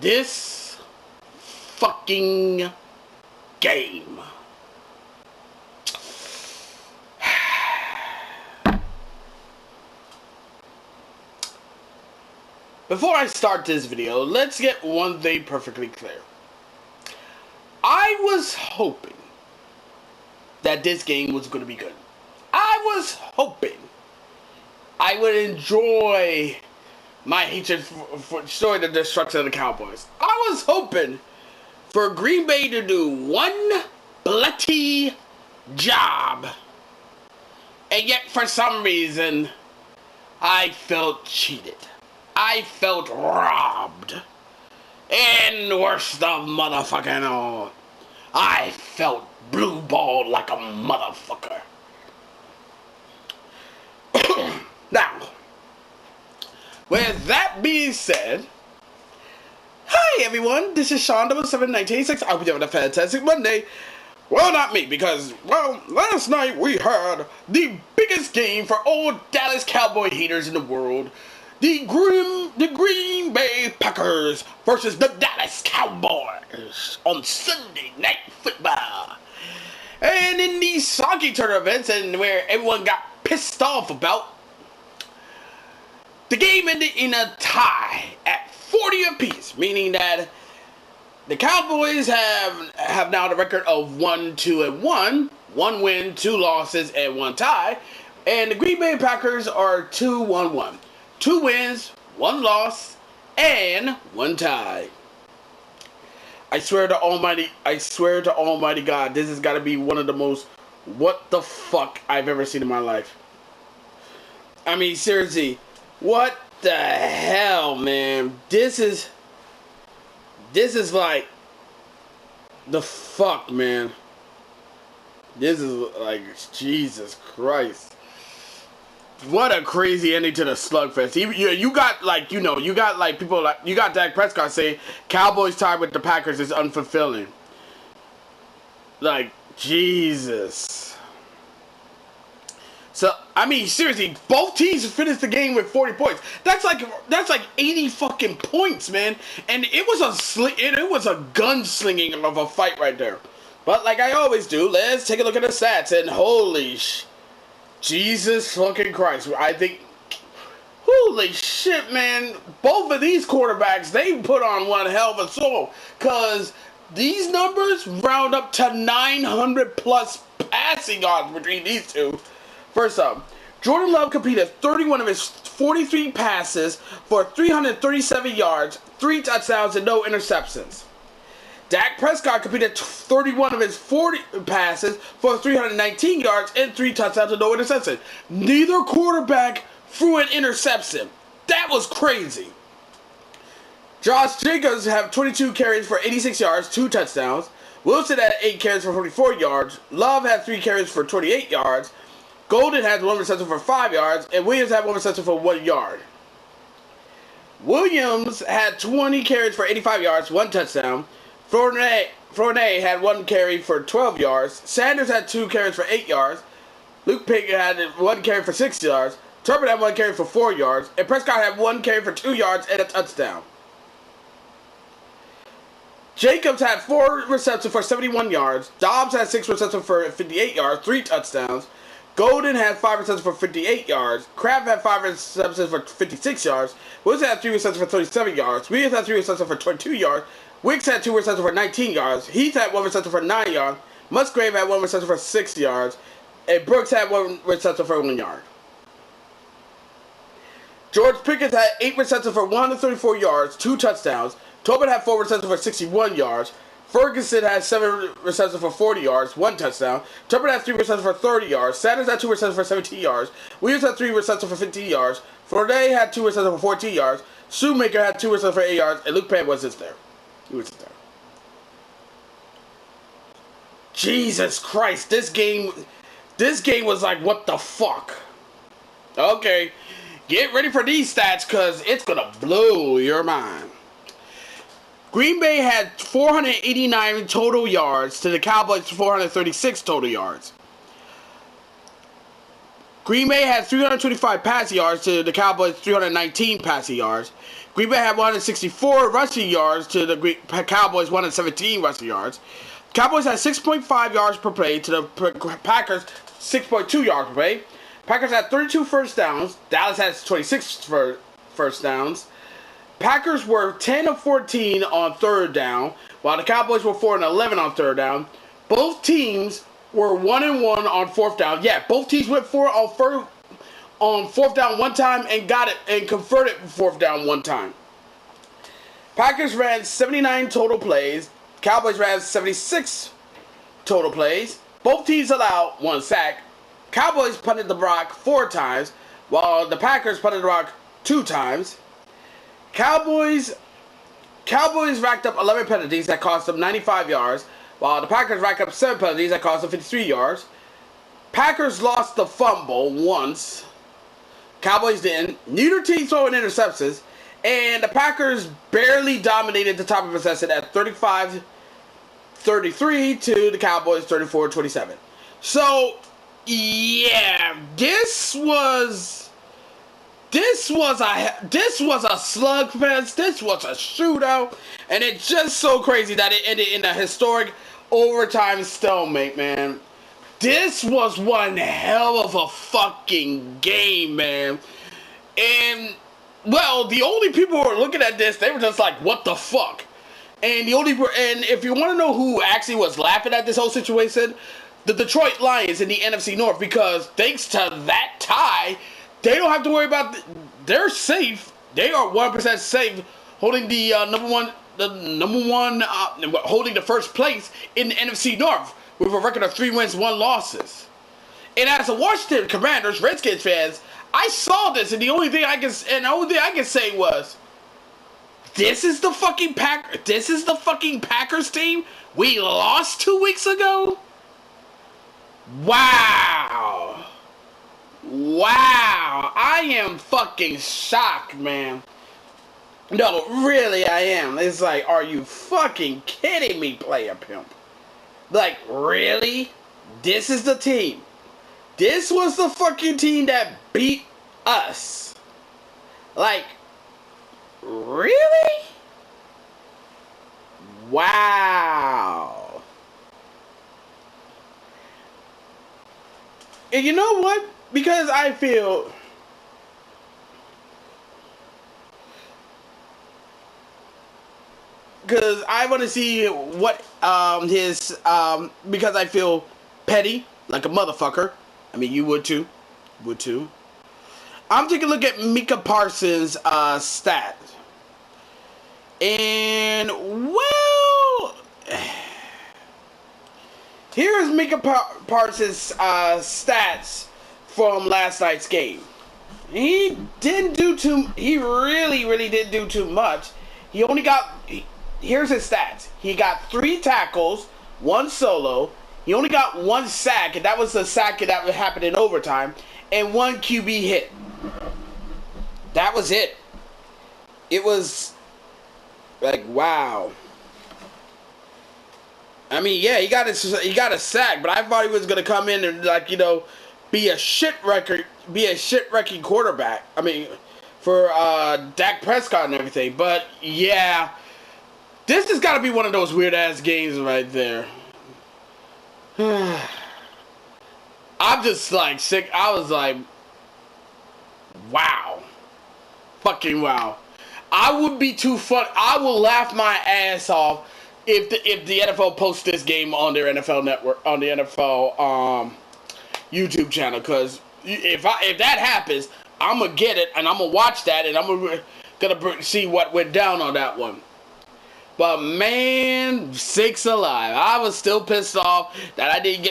this fucking game. Before I start this video, let's get one thing perfectly clear. I was hoping that this game was going to be good. I was hoping I would enjoy my hatred for the destruction of the Cowboys. I was hoping for Green Bay to do one bloody job. And yet, for some reason, I felt cheated. I felt robbed. And worst of motherfucking all, I felt blue balled like a motherfucker. Now, with that being said, hi everyone, this is Sean 71986. I hope you having a fantastic Monday. Well, not me, because, well, last night we had the biggest game for all Dallas Cowboy haters in the world. The Green Bay Packers versus the Dallas Cowboys on Sunday Night Football. And in these soggy tournaments, and where everyone got pissed off about, the game ended in a tie at 40 apiece, meaning that the Cowboys have now the record of 1-2-1, 1 win, 2 losses, and 1 tie, and the Green Bay Packers are 2-1-1, 2 wins, 1 loss, and 1 tie. I swear to Almighty God, this has got to be one of the most what the fuck I've ever seen in my life. I mean, seriously. What the hell, man? This is like the fuck, man. This is like Jesus Christ. What a crazy ending to the Slugfest. You got like, you got like people like, you got Dak Prescott saying Cowboys tied with the Packers is unfulfilling. Like, Jesus. So, I mean, seriously, both teams finished the game with 40 points. That's like 80 fucking points, man. And it was a gunslinging of a fight right there. But like I always do, let's take a look at the stats. And holy Jesus fucking Christ. I think, holy shit, man. Both of these quarterbacks, they put on one hell of a show. Because these numbers round up to 900 plus passing yards between these two. First up, Jordan Love completed 31 of his 43 passes for 337 yards, 3 touchdowns, and no interceptions. Dak Prescott completed 31 of his 40 passes for 319 yards and 3 touchdowns and no interceptions. Neither quarterback threw an interception. That was crazy. Josh Jacobs had 22 carries for 86 yards, 2 touchdowns. Wilson had 8 carries for 44 yards. Love had 3 carries for 28 yards. Golden had 1 reception for 5 yards, and Williams had 1 reception for 1 yard. Williams had 20 carries for 85 yards, 1 touchdown. Fournette had 1 carry for 12 yards. Sanders had 2 carries for 8 yards. Luke Pickett had 1 carry for 6 yards. Turbin had 1 carry for 4 yards. And Prescott had 1 carry for 2 yards and a touchdown. Jacobs had 4 receptions for 71 yards. Dobbs had 6 receptions for 58 yards, 3 touchdowns. Golden had 5 receptions for 58 yards. Kraft had 5 receptions for 56 yards. Wilson had 3 receptions for 37 yards. Williams had 3 receptions for 22 yards. Wicks had 2 receptions for 19 yards. Heath had 1 reception for 9 yards. Musgrave had 1 reception for 6 yards. And Brooks had 1 reception for 1 yard. George Pickens had 8 receptions for 134 yards, 2 touchdowns. Tobin had 4 receptions for 61 yards. Ferguson had 7 receptions for 40 yards, 1 touchdown. Turbin had 3 receptions for 30 yards. Sanders had 2 receptions for 17 yards. Williams had 3 receptions for 15 yards. Fournette had 2 receptions for 14 yards. Shoemaker had 2 receptions for 8 yards. And Luke Pickett was just there. He was just there. Jesus Christ, this game was like, what the fuck? Okay, get ready for these stats, because it's going to blow your mind. Green Bay had 489 total yards to the Cowboys 436 total yards. Green Bay had 325 passing yards to the Cowboys 319 passing yards. Green Bay had 164 rushing yards to the Cowboys 117 rushing yards. Cowboys had 6.5 yards per play to the Packers 6.2 yards per play. Packers had 32 first downs. Dallas has 26 first downs. Packers were 10 of 14 on third down, while the Cowboys were 4 and 11 on third down. Both teams were 1 and 1 on fourth down. Yeah, both teams went on fourth down one time and got it and converted fourth down one time. Packers ran 79 total plays. Cowboys ran 76 total plays. Both teams allowed 1 sack. Cowboys punted the rock 4 times, while the Packers punted the rock 2 times. Cowboys racked up 11 penalties that cost them 95 yards, while the Packers racked up 7 penalties that cost them 53 yards. Packers lost the fumble once. Cowboys didn't. Neither team throwing interceptions, and the Packers barely dominated the top of the possession at 35-33 to the Cowboys 34-27. So, yeah, this was a slugfest. This was a shootout, and it's just so crazy that it ended in a historic overtime stalemate, man. This was one hell of a fucking game, man. And well, the only people who were looking at this, they were just like, "What the fuck?" And if you want to know who actually was laughing at this whole situation, the Detroit Lions in the NFC North, because thanks to that tie, they don't have to worry about. They're safe. They are 100% safe, holding the holding the first place in the NFC North with a record of 3 wins, 1 losses. And as a Washington Commanders, Redskins fans, I saw this, and the only thing I can say was, this is the fucking Packers team we lost 2 weeks ago. Wow. I am fucking shocked, man. No, really, I am. It's like, are you fucking kidding me, player pimp? Like, really? This is the team. This was the fucking team that beat us. Like, really? Wow. And you know what? Because I feel... Because I want to see what because I feel petty, like a motherfucker. I mean, you would too. I'm taking a look at Micah Parsons' stats. And, well... Here's Micah Parsons' stats from last night's game. He really didn't do too much. He only got... Here's his stats. He got 3 tackles, 1 solo. He only got 1 sack, and that was the sack that happened in overtime, and 1 QB hit. That was it. It was like, wow. I mean, yeah, he got a sack, but I thought he was gonna come in and, like, you know, be a shit wrecking quarterback. I mean, for Dak Prescott and everything. But yeah. This has got to be one of those weird-ass games right there. I'm just, like, sick. I was like, wow. Fucking wow. I would be too fun. I will laugh my ass off if the NFL posts this game on their NFL network, on the NFL YouTube channel. Because if that happens, I'm going to get it, and I'm going to watch that, and I'm going to see what went down on that one. But man, sakes alive, I was still pissed off that I didn't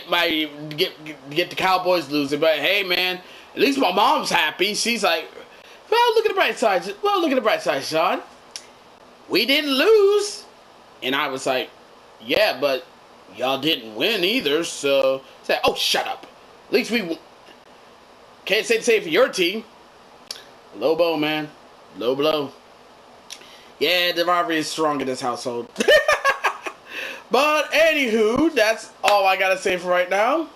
get the Cowboys losing. But hey, man, at least my mom's happy. She's like, well, look at the bright side. Well, look at the bright side, Sean. We didn't lose. And I was like, yeah, but y'all didn't win either. So, say, oh, shut up. At least we can't say the same for your team. Low blow, man. Low blow. Yeah, the rivalry is strong in this household. But anywho, that's all I gotta say for right now.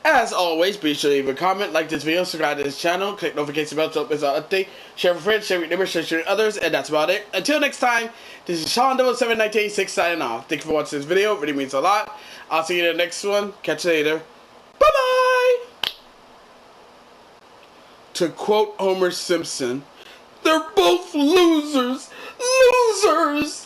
As always, be sure to leave a comment, like this video, subscribe to this channel, click notification bell to miss an update, share with friends, share with neighbors, share with others, and that's about it. Until next time, this is Sean 71986 signing off. Thank you for watching this video. It really means a lot. I'll see you in the next one. Catch you later. Bye-bye! To quote Homer Simpson, they're both losers. Losers!